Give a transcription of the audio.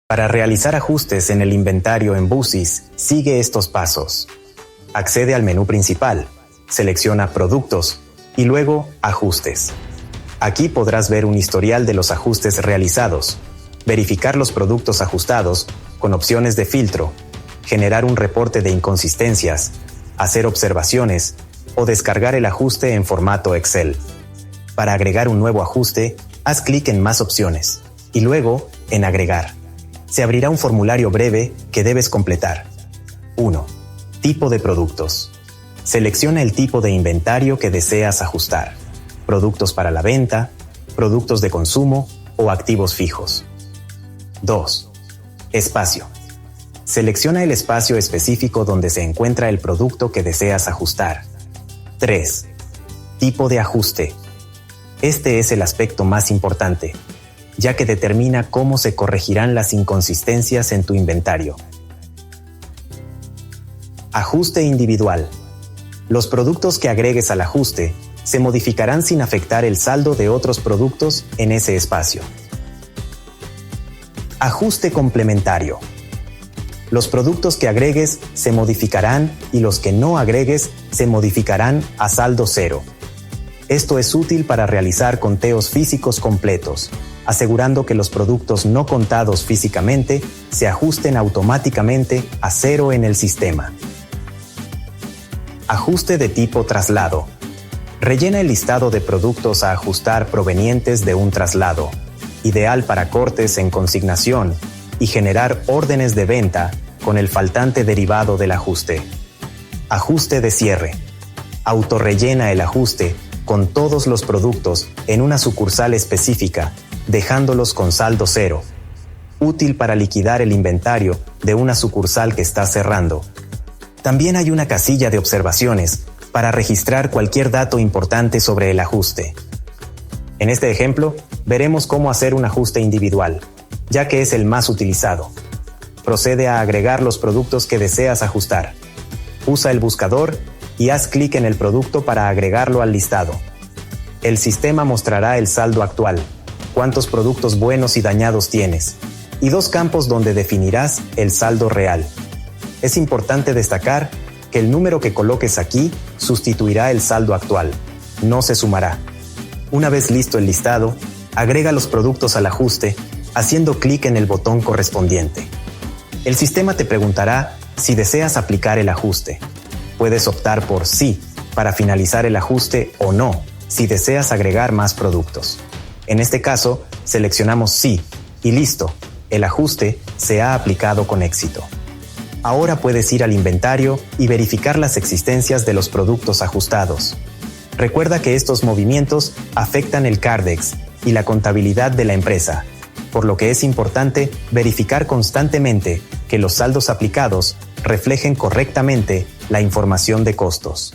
Para realizar ajustes en el inventario en BUSYS, sigue estos pasos. Accede al menú principal, selecciona Productos y luego Ajustes. Aquí podrás ver un historial de los ajustes realizados, verificar los productos ajustados con opciones de filtro, generar un reporte de inconsistencias, hacer observaciones o descargar el ajuste en formato Excel. Para agregar un nuevo ajuste, haz clic en Más opciones y luego en Agregar. Se abrirá un formulario breve que debes completar. 1. Tipo de productos. Selecciona el tipo de inventario que deseas ajustar. Productos para la venta, productos de consumo o activos fijos. 2. Espacio. Selecciona el espacio específico donde se encuentra el producto que deseas ajustar. 3. Tipo de ajuste. Este es el aspecto más importante, ya que determina cómo se corregirán las inconsistencias en tu inventario. Ajuste individual. Los productos que agregues al ajuste se modificarán sin afectar el saldo de otros productos en ese espacio. Ajuste complementario. Los productos que agregues se modificarán y los que no agregues se modificarán a saldo cero. Esto es útil para realizar conteos físicos completos, asegurando que los productos no contados físicamente se ajusten automáticamente a cero en el sistema. Ajuste de tipo traslado. Rellena el listado de productos a ajustar provenientes de un traslado, ideal para cortes en consignación, y generar órdenes de venta con el faltante derivado del ajuste. Ajuste de cierre. Autorrellena el ajuste con todos los productos en una sucursal específica, dejándolos con saldo cero. Útil para liquidar el inventario de una sucursal que está cerrando. También hay una casilla de observaciones para registrar cualquier dato importante sobre el ajuste. En este ejemplo, veremos cómo hacer un ajuste individual, ya que es el más utilizado. Procede a agregar los productos que deseas ajustar. Usa el buscador y haz clic en el producto para agregarlo al listado. El sistema mostrará el saldo actual, cuántos productos buenos y dañados tienes, y dos campos donde definirás el saldo real. Es importante destacar que el número que coloques aquí sustituirá el saldo actual, no se sumará. Una vez listo el listado, agrega los productos al ajuste haciendo clic en el botón correspondiente. El sistema te preguntará si deseas aplicar el ajuste. Puedes optar por sí para finalizar el ajuste o no si deseas agregar más productos. En este caso, seleccionamos sí y listo, el ajuste se ha aplicado con éxito. Ahora puedes ir al inventario y verificar las existencias de los productos ajustados. Recuerda que estos movimientos afectan el CARDEX y la contabilidad de la empresa, por lo que es importante verificar constantemente que los saldos aplicados reflejen correctamente la información de costos.